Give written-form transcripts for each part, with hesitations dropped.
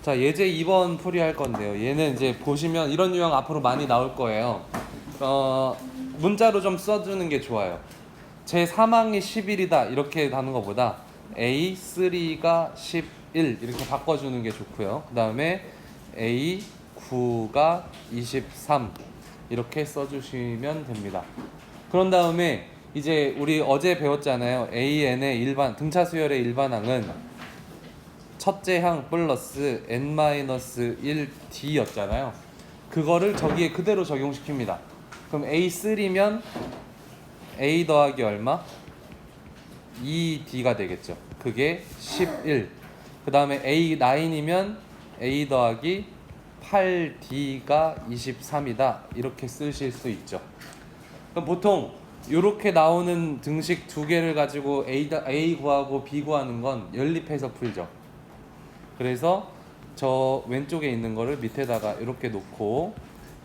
자, 예제 2번 풀이할 건데요. 얘는 이제 보시면 이런 유형 앞으로 많이 나올 거예요. 문자로 좀 써주는 게 좋아요. 제 3항이 11이다 이렇게 하는 것보다 A3가 11 이렇게 바꿔주는 게 좋고요. 그 다음에 A9가 23 이렇게 써주시면 됩니다. 그런 다음에 이제 우리 어제 배웠잖아요. AN의 일반 등차 수열의 일반항은 첫째 항 플러스 n-1d였잖아요. 그거를 저기에 그대로 적용시킵니다. 그럼 A3면 A 더하기 얼마? 2D가 되겠죠. 그게 11. 그 다음에 A9이면 A 더하기 8D가 23이다. 이렇게 쓰실 수 있죠. 그럼 보통 이렇게 나오는 등식 두 개를 가지고 A 구하고 B 구하는 건 연립해서 풀죠. 그래서 저 왼쪽에 있는 거를 밑에다가 이렇게 놓고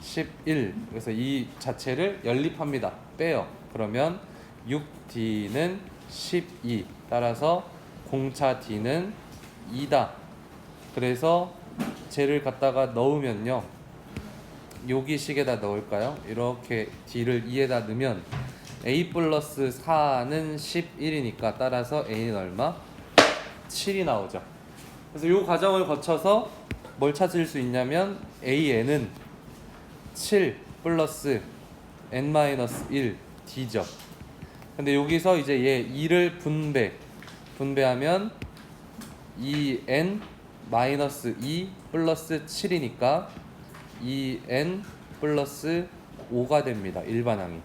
11 그래서 이 자체를 연립합니다. 빼요. 그러면 6D는 12 따라서 공차 D는 2다. 그래서 쟤를 갖다가 넣으면요. 여기 식에다 넣을까요? 이렇게 D를 2에다 넣으면 A 플러스 4는 11이니까 따라서 A는 얼마? 7이 나오죠. 그래서 이 과정을 거쳐서 뭘 찾을 수 있냐면 AN은 7 플러스 n-1 D죠. 근데 여기서 이제 얘 2를 분배하면 2n 마이너스 2 플러스 7이니까 2n 플러스 5가 됩니다. 일반항이.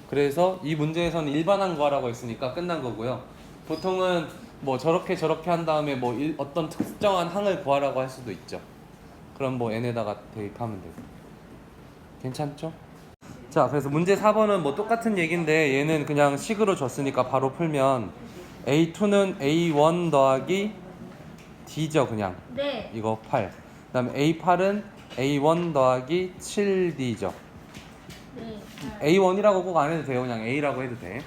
그래서 이 문제에서는 일반항 구하라고 했으니까 끝난 거고요. 보통은 뭐 저렇게 한 다음에 뭐 어떤 특정한 항을 구하라고 할 수도 있죠. 그럼 뭐 n에다가 대입하면 되고. 괜찮죠? 자, 그래서 문제 4번은 뭐 똑같은 얘기인데 얘는 그냥 식으로 줬으니까 바로 풀면 A2는 A1 더하기 D죠, 그냥. 네. 이거 8. 그다음에 A8은 A1 더하기 7D죠. 네. A1이라고 꼭 안 해도 돼요. 그냥 A라고 해도 돼.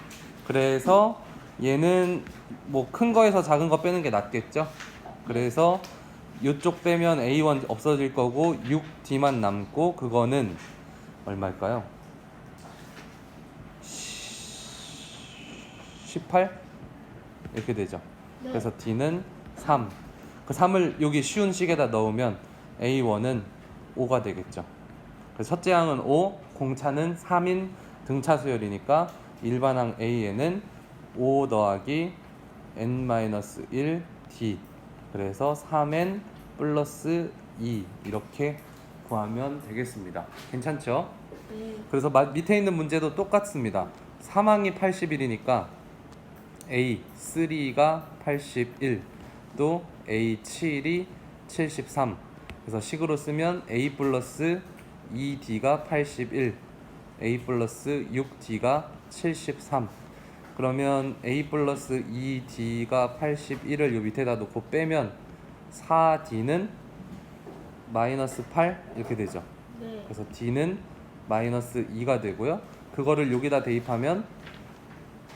그래서 얘는 뭐 큰 거에서 작은 거 빼는 게 낫겠죠? 그래서 이쪽 빼면 A1 없어질 거고 6D만 남고 그거는 얼마일까요? 18? 이렇게 되죠. 네. 그래서 D는 3. 그 3을 여기 쉬운 식에다 넣으면 A1은 5가 되겠죠. 그래서 첫째 항은 5, 공차는 3인 등차 수열이니까 일반항 A에는 5 더하기 n-1 D 그래서 3n 플러스 2 이렇게 구하면 되겠습니다. 괜찮죠? 네. 그래서 밑에 있는 문제도 똑같습니다. 3항이 81이니까 A3가 81 또 A7이 73 그래서 식으로 쓰면 A 플러스 2D가 81 A 플러스 6D가 73 그러면 A 플러스 2D가 81을 요 밑에다 놓고 빼면 4D는 마이너스 8 이렇게 되죠. 네. 그래서 D는 마이너스 2가 되고요. 그거를 여기다 대입하면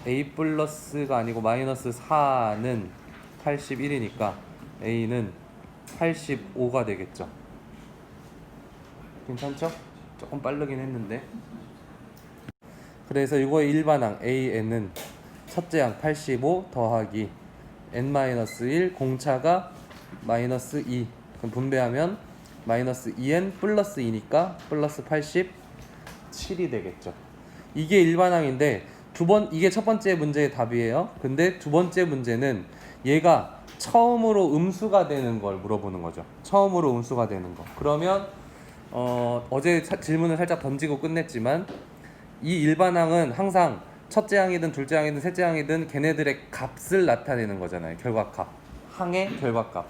A 플러스가 아니고 마이너스 4는 81이니까 A는 85가 되겠죠. 괜찮죠? 조금 빠르긴 했는데. 그래서 이거의 일반항 AN은 첫째 항 85 더하기 n-1 공차가 마이너스 2 그럼 분배하면 마이너스 2n 플러스 2니까 플러스 87이 되겠죠. 이게 일반항인데 이게 첫 번째 문제의 답이에요. 근데 두 번째 문제는 얘가 처음으로 음수가 되는 걸 물어보는 거죠. 처음으로 음수가 되는 거. 그러면 어제 질문을 살짝 던지고 끝냈지만 이 일반항은 항상 첫째 항이든 둘째 항이든 셋째 항이든 걔네들의 값을 나타내는 거잖아요. 결과값. 항의 결과값.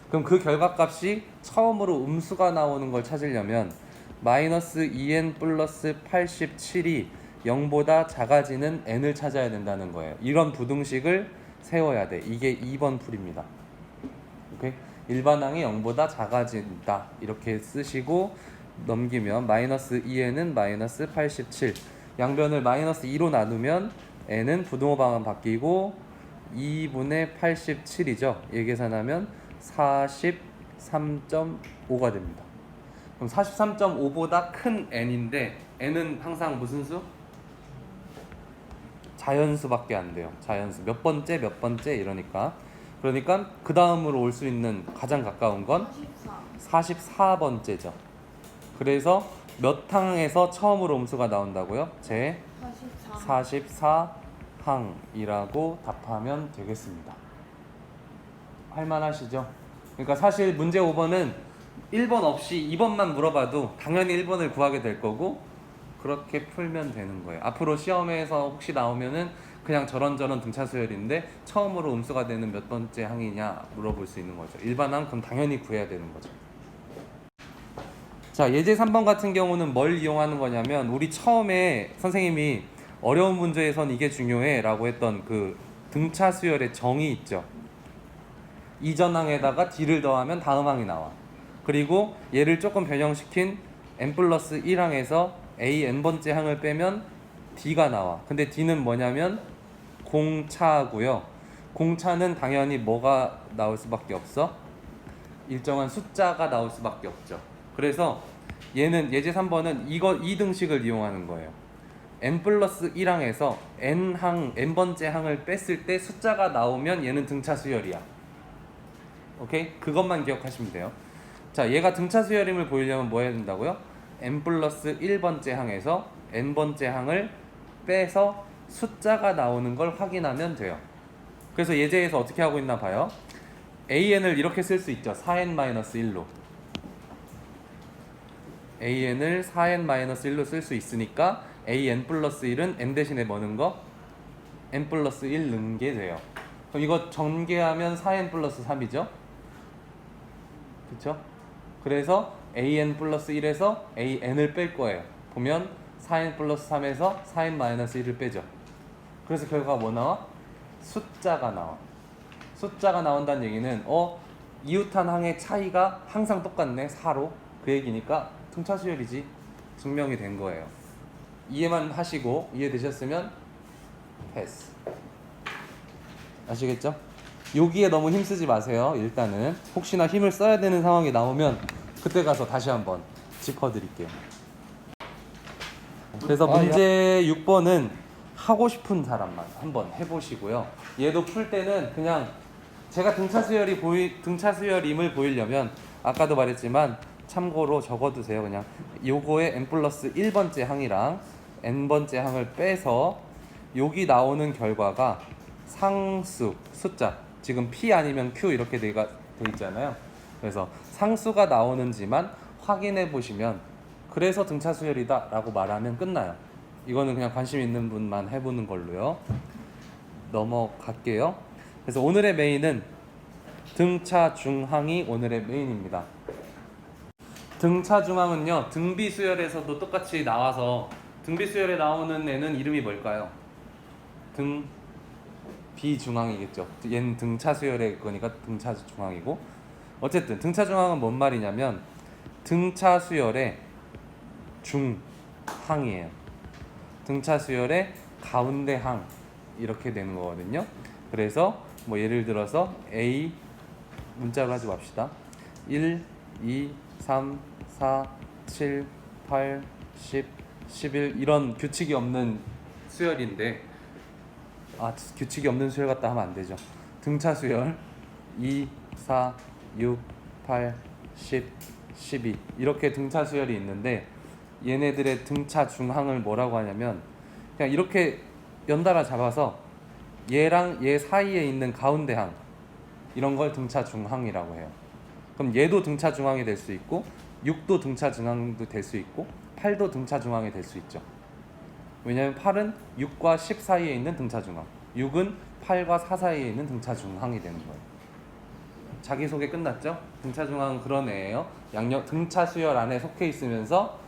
그럼 그 결과값이 처음으로 음수가 나오는 걸 찾으려면 마이너스 2n 플러스 87이 0보다 작아지는 n을 찾아야 된다는 거예요. 이런 부등식을 세워야 돼. 이게 2번 풀입니다. 오케이? 일반항이 0보다 작아진다. 이렇게 쓰시고 넘기면 마이너스 2n은 마이너스 87 양변을 마이너스 2로 나누면 n은 부등호 방은 바뀌고 2분의 87이죠. 얘 계산하면 43.5가 됩니다. 그럼 43.5보다 큰 n인데 n은 항상 무슨 수? 자연수밖에 안 돼요. 자연수. 몇 번째 몇 번째 이러니까. 그러니까 그 다음으로 올 수 있는 가장 가까운 건 44번째죠. 그래서 몇 항에서 처음으로 음수가 나온다고요? 제 44항이라고 답하면 되겠습니다. 할만하시죠? 그러니까 사실 문제 5번은 1번 없이 2번만 물어봐도 당연히 1번을 구하게 될 거고 그렇게 풀면 되는 거예요. 앞으로 시험에서 혹시 나오면은 그냥 저런저런 등차 수열인데 처음으로 음수가 되는 몇 번째 항이냐 물어볼 수 있는 거죠. 일반항 그럼 당연히 구해야 되는 거죠. 자, 예제 3번 같은 경우는 뭘 이용하는 거냐면 우리 처음에 선생님이 어려운 문제에선 이게 중요해 라고 했던 그 등차 수열의 정의 있죠. 이전 항에다가 d를 더하면 다음 항이 나와. 그리고 얘를 조금 변형시킨 n 플러스 1항에서 a n번째 항을 빼면 d가 나와. 근데 d는 뭐냐면 공차고요. 공차는 당연히 뭐가 나올 수밖에 없어? 일정한 숫자가 나올 수밖에 없죠. 그래서 얘는 예제 3번은 이 등식을 이용하는 거예요. n 플러스 1항에서 n번째 항을 뺐을 때 숫자가 나오면 얘는 등차 수열이야. 오케이? 그것만 기억하시면 돼요. 자, 얘가 등차 수열임을 보이려면 뭐 해야 된다고요? n 플러스 1번째 항에서 n번째 항을 빼서 숫자가 나오는 걸 확인하면 돼요. 그래서 예제에서 어떻게 하고 있나 봐요. an을 이렇게 쓸 수 있죠. 4n-1로 an을 4n-1로 쓸 수 있으니까 an 플러스 1은 n 대신에 뭐 넣은 거? n 플러스 1 넣은 게 돼요. 그럼 이거 전개하면 4n 플러스 3이죠. 그쵸? 그래서 an 플러스 1에서 an을 뺄 거예요. 보면 4n 플러스 3에서 4n 마이너스 1을 빼죠. 그래서 결과가 뭐 나와? 숫자가 나와. 숫자가 나온다는 얘기는 이웃한 항의 차이가 항상 똑같네. 4로. 그 얘기니까 등차 수열이지. 증명이 된 거예요. 이해만 하시고 이해되셨으면 패스. 아시겠죠? 여기에 너무 힘쓰지 마세요. 일단은 혹시나 힘을 써야 되는 상황이 나오면 그때 가서 다시 한번 짚어드릴게요. 그래서 문제 6번은 하고 싶은 사람만 한번 해보시고요. 얘도 풀 때는 그냥 제가 등차 수열임을 보이려면 아까도 말했지만 참고로 적어두세요. 그냥 요거에 n 플러스 1번째 항이랑 n번째 항을 빼서 여기 나오는 결과가 상수, 숫자, 지금 p 아니면 q 이렇게 돼 있잖아요. 그래서 상수가 나오는지만 확인해 보시면 그래서 등차 수열이다 라고 말하면 끝나요. 이거는 그냥 관심 있는 분만 해보는 걸로요. 넘어갈게요. 그래서 오늘의 메인은 등차 중항이 오늘의 메인입니다. 등차 중항은요, 등비 수열에서도 똑같이 나와서 등비 수열에 나오는 애는 이름이 뭘까요? 등비 중항이겠죠. 얘는 등차 수열의 거니까 등차 중항이고, 어쨌든 등차 중항은 뭔 말이냐면 등차 수열의 중항이에요. 등차 수열의 가운데 항 이렇게 되는 거거든요. 그래서 뭐 예를 들어서 A 문자로 하지 맙시다. 1, 2, 3, 4, 7, 8, 10, 11 이런 규칙이 없는 수열인데 규칙이 없는 수열 같다 하면 안 되죠. 등차 수열 2, 4, 6, 8, 10, 12 이렇게 등차 수열이 있는데 얘네들의 등차 중항을 뭐라고 하냐면 그냥 이렇게 연달아 잡아서 얘랑 얘 사이에 있는 가운데 항 이런 걸 등차 중항이라고 해요. 그럼 얘도 등차 중항이 될 수 있고 6도 등차 중항도 될 수 있고 8도 등차 중항이 될 수 있죠. 왜냐하면 8은 6과 10 사이에 있는 등차 중항, 6은 8과 4 사이에 있는 등차 중항이 되는 거예요. 자기소개 끝났죠? 등차 중항은 그런 애예요. 등차 수열 안에 속해 있으면서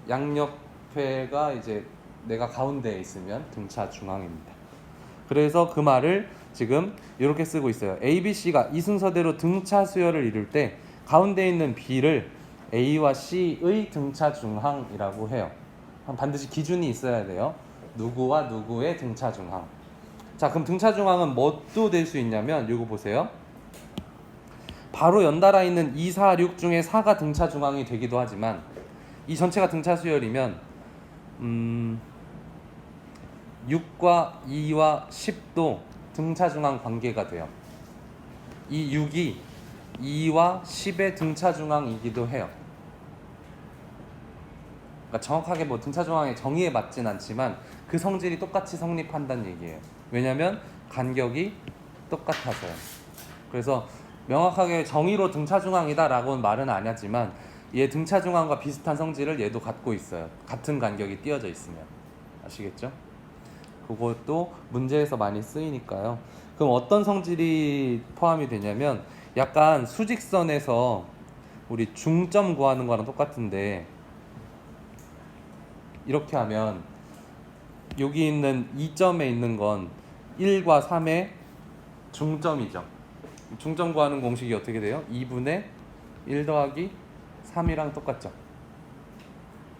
양옆에가 이제 내가 가운데에 있으면 등차 중항입니다. 그래서 그 말을 지금 이렇게 쓰고 있어요. A, B, C가 이 순서대로 등차 수열을 이룰 때 가운데 있는 B를 A와 C의 등차 중항이라고 해요. 반드시 기준이 있어야 돼요. 누구와 누구의 등차 중항. 자, 그럼 등차 중항은 뭐도 될 수 있냐면 이거 보세요. 바로 연달아 있는 2, 4, 6 중에 4가 등차 중앙이 되기도 하지만 이 전체가 등차 수열이면 6과 2와 10도 등차 중앙 관계가 돼요. 이 6이 2와 10의 등차 중앙이기도 해요. 그러니까 정확하게 뭐 등차 중앙의 정의에 맞진 않지만 그 성질이 똑같이 성립한다는 얘기예요. 왜냐면 간격이 똑같아서요. 그래서 명확하게 정의로 등차 중앙이다라고는 말은 안 하지만 얘 등차 중앙과 비슷한 성질을 얘도 갖고 있어요. 같은 간격이 띄어져 있으면. 아시겠죠? 그것도 문제에서 많이 쓰이니까요. 그럼 어떤 성질이 포함이 되냐면 약간 수직선에서 우리 중점 구하는 거랑 똑같은데 이렇게 하면 여기 있는 2점에 있는 건 1과 3의 중점이죠. 중점 구하는 공식이 어떻게 돼요? 2분의 1 더하기 3이랑 똑같죠.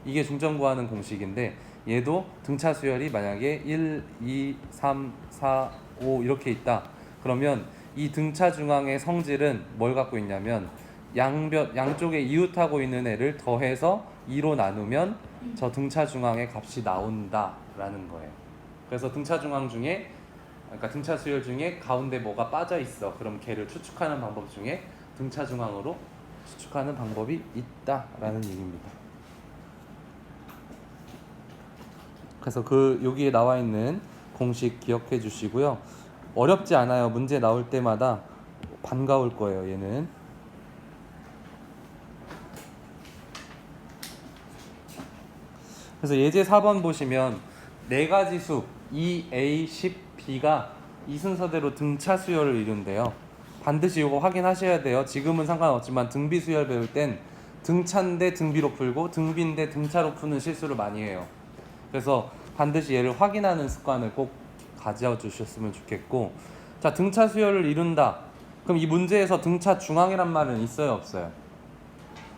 이게 중점 구하는 공식인데 얘도 등차 수열이 만약에 1, 2, 3, 4, 5 이렇게 있다. 그러면 이 등차 중앙의 성질은 뭘 갖고 있냐면 양쪽에 이웃하고 있는 애를 더해서 2로 나누면 저 등차 중앙의 값이 나온다라는 거예요. 그래서 등차 중앙 중에 그러니까 등차 수열 중에 가운데 뭐가 빠져 있어. 그럼 걔를 추측하는 방법 중에 등차 중앙으로 추측하는 방법이 있다라는 얘기입니다. 그래서 여기에 나와 있는 공식 기억해 주시고요. 어렵지 않아요. 문제 나올 때마다 반가울 거예요. 얘는. 그래서 예제 4번 보시면 네 가지 수 E, A, 10, B가 이 순서대로 등차 수열을 이룬대요. 반드시 이거 확인하셔야 돼요. 지금은 상관없지만 등비 수열 배울 땐 등차인데 등비로 풀고 등비인데 등차로 푸는 실수를 많이 해요. 그래서 반드시 얘를 확인하는 습관을 꼭 가져주셨으면 좋겠고, 자, 등차 수열을 이룬다. 그럼 이 문제에서 등차 중앙이란 말은 있어요, 없어요?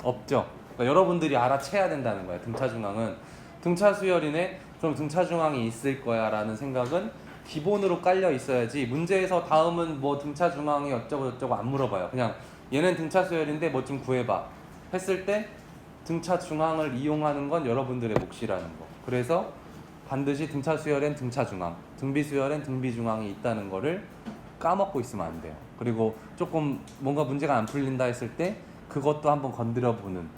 없죠. 그러니까 여러분들이 알아채야 된다는 거예요. 등차 중앙은 등차 수열이네. 그럼 등차 중앙이 있을 거야라는 생각은 기본으로 깔려 있어야지. 문제에서 다음은 뭐 등차 중앙이 어쩌고 저쩌고 안 물어봐요. 그냥 얘는 등차 수열인데 뭐 좀 구해봐 했을 때 등차 중앙을 이용하는 건 여러분들의 몫이라는 거. 그래서 반드시 등차 수열엔 등차 중앙, 등비 수열엔 등비 중앙이 있다는 거를 까먹고 있으면 안 돼요. 그리고 조금 뭔가 문제가 안 풀린다 했을 때 그것도 한번 건드려 보는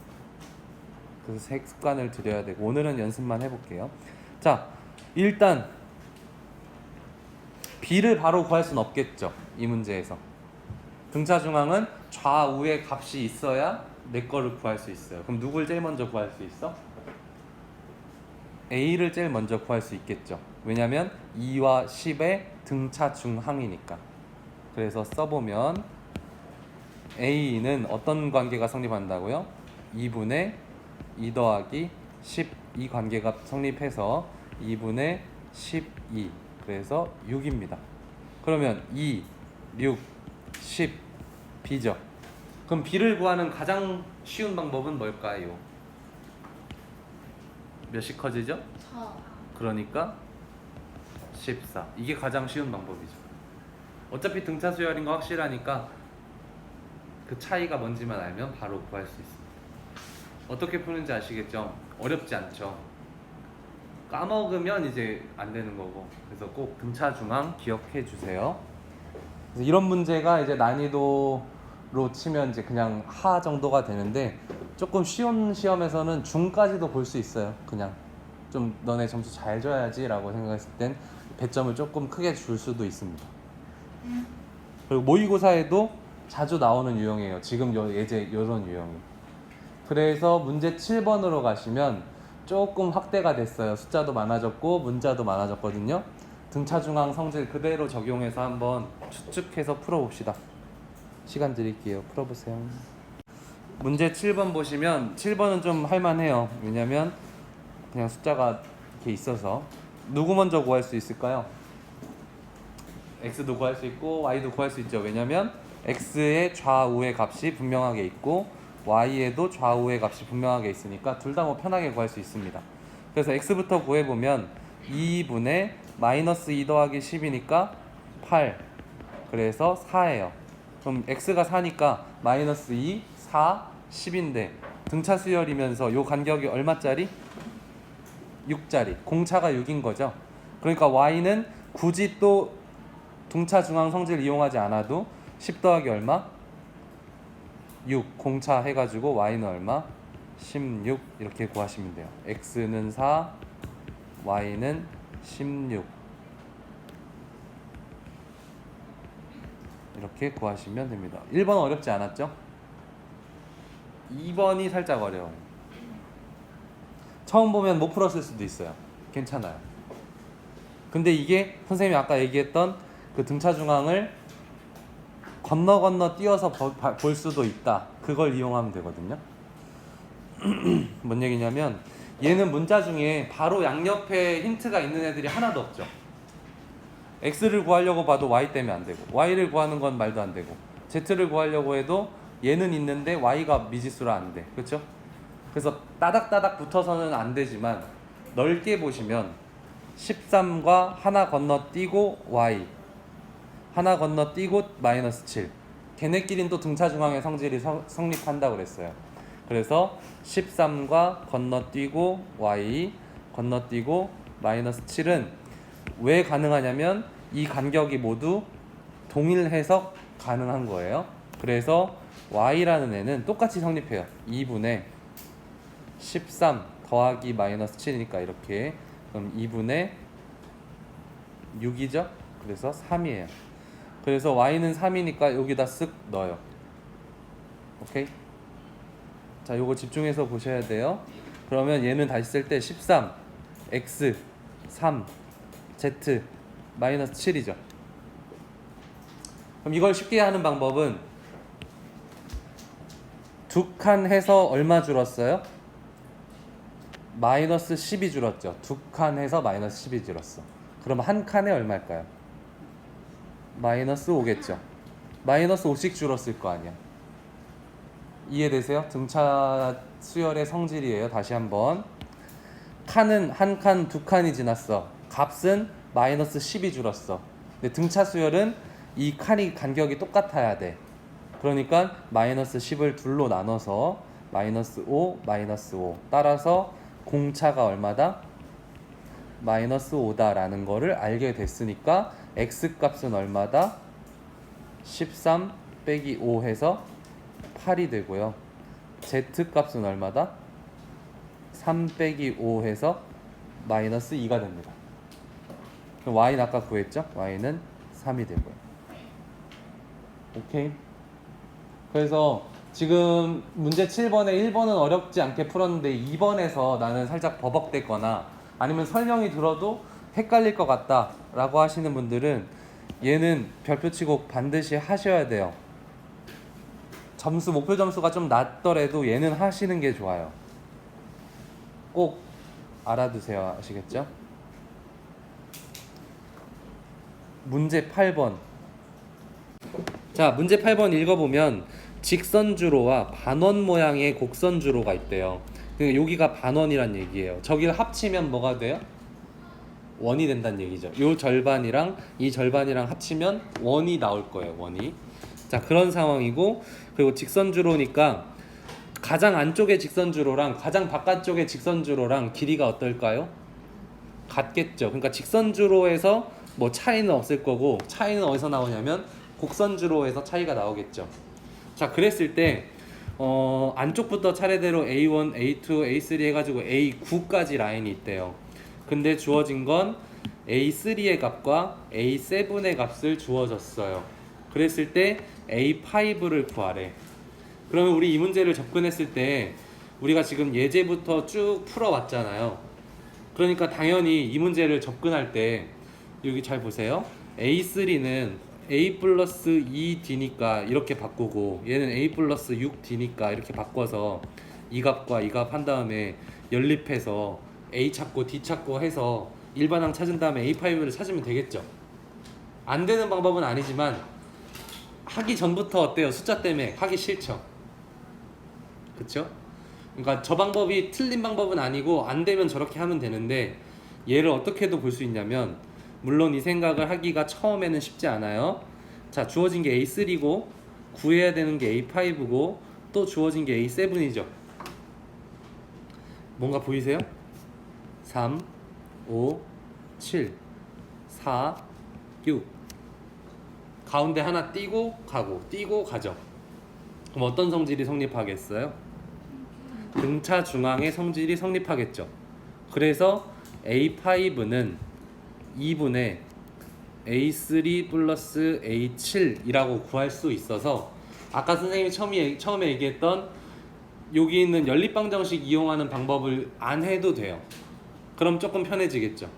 그 습관을 들여야 되고, 오늘은 연습만 해볼게요. 자, 일단 B를 바로 구할 수는 없겠죠. 이 문제에서 등차 중앙은 좌우의 값이 있어야 내 거를 구할 수 있어요. 그럼 누굴 제일 먼저 구할 수 있어? A를 제일 먼저 구할 수 있겠죠. 왜냐면 2와 10의 등차 중항이니까. 그래서 써보면 A는 어떤 관계가 성립한다고요? 2분의 2 더하기 10, 이 관계가 성립해서 2분의 12, 그래서 6입니다. 그러면 2, 6, 10, B죠. 그럼 B를 구하는 가장 쉬운 방법은 뭘까요? 몇이 커지죠? 4. 그러니까 14. 이게 가장 쉬운 방법이죠. 어차피 등차 수열인 거 확실하니까 그 차이가 뭔지만 알면 바로 구할 수 있습니다. 어떻게 푸는지 아시겠죠? 어렵지 않죠? 까먹으면 이제 안 되는 거고. 그래서 꼭 등차 중앙 기억해 주세요. 그래서 이런 문제가 이제 난이도로 치면 이제 그냥 하 정도가 되는데, 조금 쉬운 시험에서는 중까지도 볼 수 있어요. 그냥 좀 너네 점수 잘 줘야지 라고 생각했을 땐 배점을 조금 크게 줄 수도 있습니다. 그리고 모의고사에도 자주 나오는 유형이에요. 지금 예제 이런 유형이. 그래서 문제 7번으로 가시면 조금 확대가 됐어요. 숫자도 많아졌고 문자도 많아졌거든요. 등차 중앙 성질 그대로 적용해서 한번 추측해서 풀어봅시다. 시간 드릴게요. 풀어보세요. 문제 7번 보시면 7번은 좀 할만해요. 왜냐면 그냥 숫자가 이렇게 있어서. 누구 먼저 구할 수 있을까요? x도 구할 수 있고 y도 구할 수 있죠. 왜냐면 x의 좌우의 값이 분명하게 있고 y에도 좌우의 값이 분명하게 있으니까 둘 다 뭐 편하게 구할 수 있습니다. 그래서 x부터 구해보면 2분의 마이너스 2 더하기 10이니까 8, 그래서 4예요. 그럼 x가 4니까 마이너스 2, 4, 10인데 등차 수열이면서 요 간격이 얼마짜리? 6짜리. 공차가 6인 거죠. 그러니까 y는 굳이 또 등차 중앙 성질 이용하지 않아도 10 더하기 얼마? 6 공차 해가지고 y는 얼마? 16 이렇게 구하시면 돼요. x는 4, y는 16 이렇게 구하시면 됩니다. 1번 어렵지 않았죠? 2번이 살짝 어려워요. 처음 보면 못 풀었을 수도 있어요. 괜찮아요. 근데 이게 선생님이 아까 얘기했던 그 등차 중앙을 건너 띄어서 볼 수도 있다. 그걸 이용하면 되거든요. 뭔 얘기냐면 얘는 문자 중에 바로 양옆에 힌트가 있는 애들이 하나도 없죠. x를 구하려고 봐도 y 때문에 안 되고, y를 구하는 건 말도 안 되고, z를 구하려고 해도 얘는 있는데 y가 미지수라 안 돼. 그렇죠? 그래서 따닥따닥 붙어서는 안 되지만 넓게 보시면 13과 하나 건너뛰고 y, 하나 건너뛰고 마이너스 7, 걔네끼리는 또 등차 중앙의 성질이 성립한다고 그랬어요. 그래서 13과 건너뛰고 y, 건너뛰고 마이너스 7은 왜 가능하냐면 이 간격이 모두 동일 해석 가능한 거예요. 그래서 y라는 애는 똑같이 성립해요. 2분의 13 더하기 마이너스 7이니까 이렇게, 그럼 2분의 6이죠? 그래서 3이에요. 그래서 y는 3이니까 여기다 쓱 넣어요. 오케이? 자, 요거 집중해서 보셔야 돼요. 그러면 얘는 다시 쓸 때 13 x 3 z 마이너스 7이죠. 그럼 이걸 쉽게 하는 방법은 두 칸 해서 얼마 줄었어요? 마이너스 10이 줄었죠. 두 칸 해서 마이너스 10이 줄었어. 그럼 한 칸에 얼마일까요? 마이너스 5겠죠. 마이너스 5씩 줄었을 거 아니야. 이해되세요? 등차 수열의 성질이에요. 다시 한번. 칸은 한 칸, 두 칸이 지났어. 값은 마이너스 10이 줄었어. 근데 등차 수열은 이 칸이 간격이 똑같아야 돼. 그러니까 마이너스 10을 둘로 나눠서 마이너스 5, 마이너스 5. 따라서 공차가 얼마다? 마이너스 5다라는 거를 알게 됐으니까 x 값은 얼마다? 13 빼기 5 해서 8이 되고요. z 값은 얼마다? 3 빼기 5 해서 마이너스 2가 됩니다. 그럼 y는 아까 구했죠? y는 3이 되고요. 오케이? 그래서 지금 문제 7번에 1번은 어렵지 않게 풀었는데 2번에서 나는 살짝 버벅댔거나 아니면 설명이 들어도 헷갈릴 것 같다 라고 하시는 분들은 얘는 별표 치고 반드시 하셔야 돼요. 점수, 목표 점수가 좀 낮더라도 얘는 하시는 게 좋아요. 꼭 알아두세요. 아시겠죠? 문제 8번. 자, 문제 8번 읽어보면 직선주로와 반원 모양의 곡선주로가 있대요. 그러니까 여기가 반원이란 얘기예요. 저기를 합치면 뭐가 돼요? 원이 된다는 얘기죠. 요 절반이랑 이 절반이랑 합치면 원이 나올 거예요. 원이. 자, 그런 상황이고, 그리고 직선주로니까 가장 안쪽의 직선주로랑 가장 바깥쪽의 직선주로랑 길이가 어떨까요? 같겠죠. 그러니까 직선주로에서 뭐 차이는 없을 거고, 차이는 어디서 나오냐면 곡선주로에서 차이가 나오겠죠. 자, 그랬을 때 안쪽부터 차례대로 A1, A2, A3 해가지고 A9까지 라인이 있대요. 근데 주어진 건 A3의 값과 A7의 값을 주어졌어요. 그랬을 때 A5를 구하래. 그러면 우리 이 문제를 접근했을 때 우리가 지금 예제부터 쭉 풀어왔잖아요. 그러니까 당연히 이 문제를 접근할 때 여기 잘 보세요. A3는 A 플러스 2D니까 이렇게 바꾸고, 얘는 A 플러스 6D니까 이렇게 바꿔서 이 값과 이 값 한 다음에 연립해서 A 찾고 D 찾고 해서 일반항 찾은 다음에 A5를 찾으면 되겠죠. 안 되는 방법은 아니지만 하기 전부터 어때요? 숫자 때문에 하기 싫죠. 그쵸? 그러니까 저 방법이 틀린 방법은 아니고 안 되면 저렇게 하면 되는데, 얘를 어떻게도 볼 수 있냐면, 물론 이 생각을 하기가 처음에는 쉽지 않아요. 자, 주어진 게 A3고 구해야 되는 게 A5고 또 주어진 게 A7이죠. 뭔가 보이세요? 3, 5, 7, 4, 6. 가운데 하나 띄고 가고 띄고 가죠. 그럼 어떤 성질이 성립하겠어요? 등차 중앙의 성질이 성립하겠죠. 그래서 A5는 2분의 A3 플러스 A7이라고 구할 수 있어서 아까 선생님이 처음에 얘기했던 여기 있는 연립방정식 이용하는 방법을 안 해도 돼요. 그럼 조금 편해지겠죠.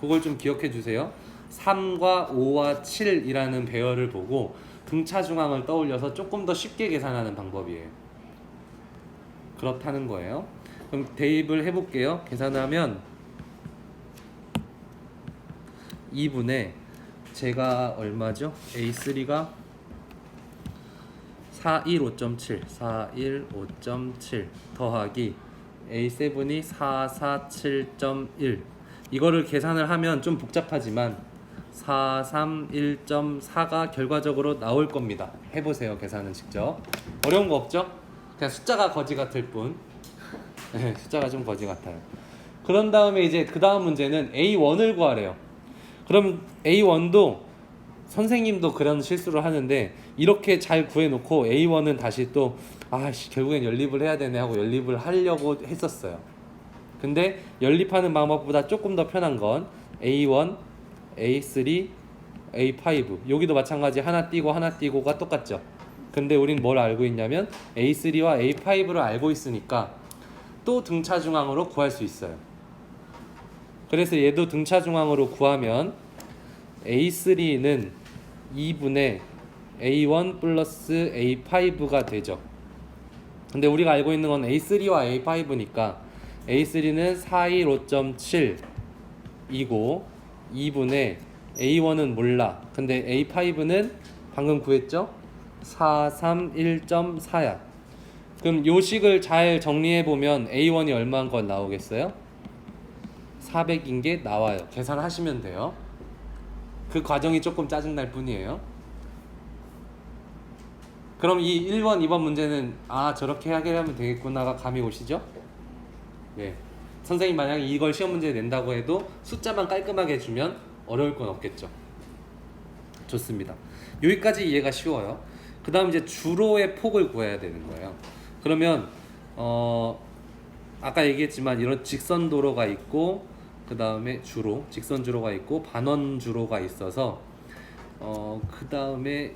그걸 좀 기억해 주세요. 3과 5와 7이라는 배열을 보고 등차 중앙을 떠올려서 조금 더 쉽게 계산하는 방법이에요. 그렇다는 거예요. 그럼 대입을 해볼게요. 계산하면 2분의 제가 얼마죠? A3가 415.7 415.7 더하기 A7이 447.1 이거를 계산을 하면 좀 복잡하지만 431.4가 결과적으로 나올 겁니다. 해보세요. 계산은 직접. 어려운 거 없죠? 그냥 숫자가 거지 같을 뿐. 네, 숫자가 좀 거지 같아요. 그런 다음에 이제 그 다음 문제는 A1을 구하래요. 그럼 A1도 선생님도 그런 실수를 하는데 이렇게 잘 구해놓고 A1은 다시 또 결국엔 연립을 해야 되네 하고 연립을 하려고 했었어요. 근데 연립하는 방법보다 조금 더 편한 건 A1, A3, A5 여기도 마찬가지 하나 띄고 하나 띄고가 똑같죠. 근데 우린 뭘 알고 있냐면 A3와 A5를 알고 있으니까 또 등차 중앙으로 구할 수 있어요. 그래서 얘도 등차 중앙으로 구하면 A3는 2분의 A1 플러스 A5가 되죠. 근데 우리가 알고 있는 건 A3와 A5니까 A3는 415.7이고 2분의 A1은 몰라. 근데 A5는 방금 구했죠? 431.4야. 그럼 요 식을 잘 정리해보면 A1이 얼마인 건 나오겠어요? 400인 게 나와요. 계산하시면 돼요. 그 과정이 조금 짜증날 뿐이에요. 그럼 이 1번, 2번 문제는 저렇게 해결하면 되겠구나가 감이 오시죠? 네. 선생님 만약에 이걸 시험 문제에 낸다고 해도 숫자만 깔끔하게 해주면 어려울 건 없겠죠. 좋습니다. 여기까지 이해가 쉬워요. 그 다음 이제 주로의 폭을 구해야 되는 거예요. 그러면 아까 얘기했지만 이런 직선 도로가 있고 그 다음에 직선 주로가 있고 반원 주로가 있어서 그 다음에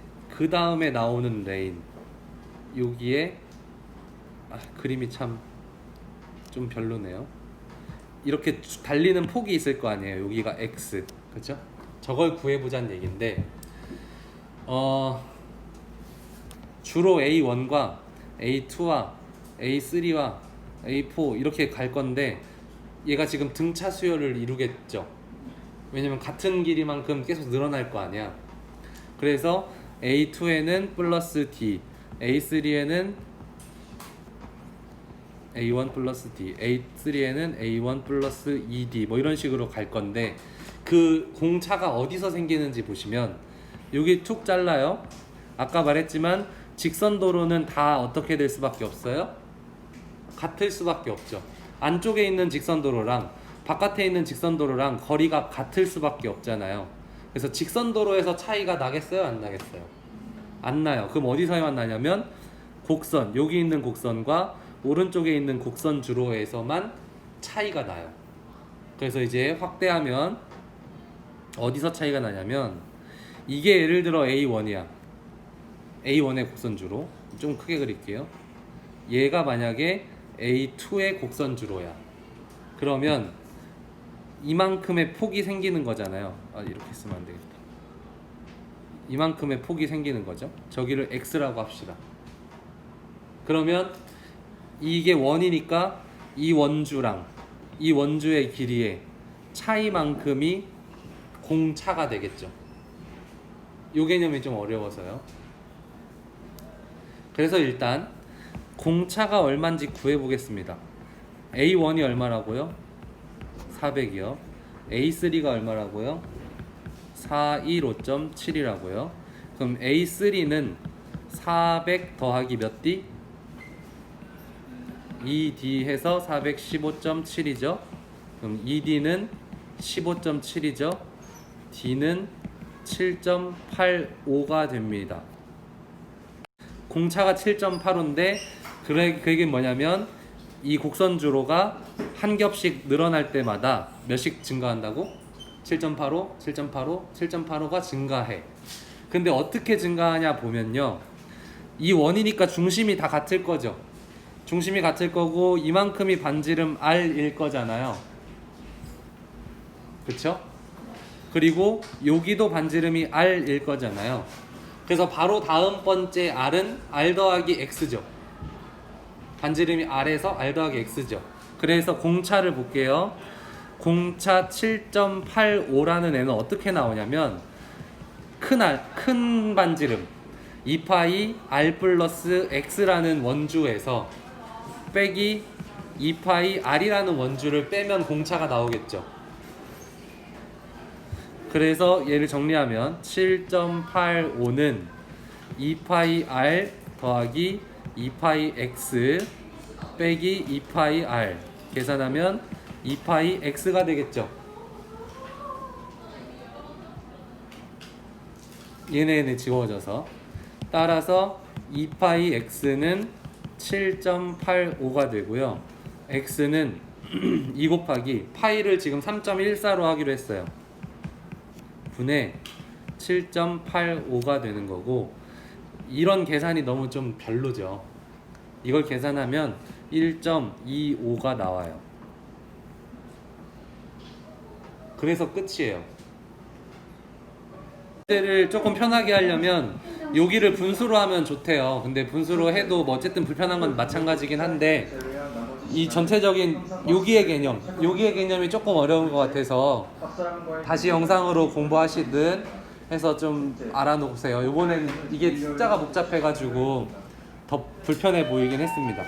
나오는 레인 여기에 그림이 참 좀 별로네요. 이렇게 달리는 폭이 있을 거 아니에요. 여기가 x, 그렇죠? 저걸 구해보자는 얘기인데 주로 A1과 A2와 A3와 A4 이렇게 갈 건데 얘가 지금 등차 수열을 이루겠죠. 왜냐면 같은 길이만큼 계속 늘어날 거 아니야. 그래서 A2에는 플러스 D, A3에는 A1 플러스 D, A3에는 A1 플러스 2D 뭐 이런 식으로 갈 건데 그 공차가 어디서 생기는지 보시면 여기 툭 잘라요. 아까 말했지만 직선 도로는 다 어떻게 될 수밖에 없어요? 같을 수밖에 없죠. 안쪽에 있는 직선 도로랑 바깥에 있는 직선 도로랑 거리가 같을 수밖에 없잖아요. 그래서 직선 도로에서 차이가 나겠어요? 안 나겠어요? 안 나요. 그럼 어디서만 나냐면 곡선, 여기 있는 곡선과 오른쪽에 있는 곡선 주로에서만 차이가 나요. 그래서 이제 확대하면 어디서 차이가 나냐면 이게 예를 들어 A1이야. A1의 곡선 주로. 좀 크게 그릴게요. 얘가 만약에 A2의 곡선 주로야. 그러면 이만큼의 폭이 생기는 거잖아요. 이렇게 쓰면 안 되겠다. 이만큼의 폭이 생기는 거죠. 저기를 X라고 합시다. 그러면 이게 원이니까 이 원주랑 이 원주의 길이의 차이만큼이 공차가 되겠죠. 이 개념이 좀 어려워서요. 그래서 일단 공차가 얼마인지 구해보겠습니다. A1이 얼마라고요? 400이요. A3가 얼마라고요? 415.7이라고요. 그럼 A3는 400 더하기 몇 D? 2D 해서 415.7이죠. 그럼 2D는 15.7이죠. D는 7.85가 됩니다. 공차가 7.85인데 그게 뭐냐면 이 곡선주로가 한 겹씩 늘어날 때마다 몇씩 증가한다고? 7.85, 7.85, 7.85가 증가해. 근데 어떻게 증가하냐 보면요, 이 원이니까 중심이 다 같을 거죠. 중심이 같을 거고 이만큼이 반지름 R일 거잖아요. 그쵸? 그리고 여기도 반지름이 R일 거잖아요. 그래서 바로 다음 번째 R은 R 더하기 X죠. 반지름이 R에서 R 더하기 X죠. 그래서 공차를 볼게요. 공차 7.85라는 애는 어떻게 나오냐면 큰 반지름 2파이 R 플러스 X라는 원주에서 빼기 2파이 R이라는 원주를 빼면 공차가 나오겠죠. 그래서 얘를 정리하면 7.85는 2파이 R 더하기 2파이 X 빼기 2파이 R 계산하면 2파이 X가 되겠죠. 얘네 지워져서 따라서 2파이 X는 7.85가 되고요. X는 2 곱하기 파이를 지금 3.14로 하기로 했어요. 분의 7.85가 되는 거고, 이런 계산이 너무 좀 별로죠. 이걸 계산하면 1.25가 나와요. 그래서 끝이에요. 를 조금 편하게 하려면 여기를 분수로 하면 좋대요. 근데 분수로 해도 뭐 어쨌든 불편한 건 마찬가지긴 한데, 이 전체적인 여기의 개념이 조금 어려운 것 같아서 다시 영상으로 공부하시든 해서 좀 알아놓으세요. 이번에는 이게 숫자가 복잡해가지고 더 불편해 보이긴 했습니다.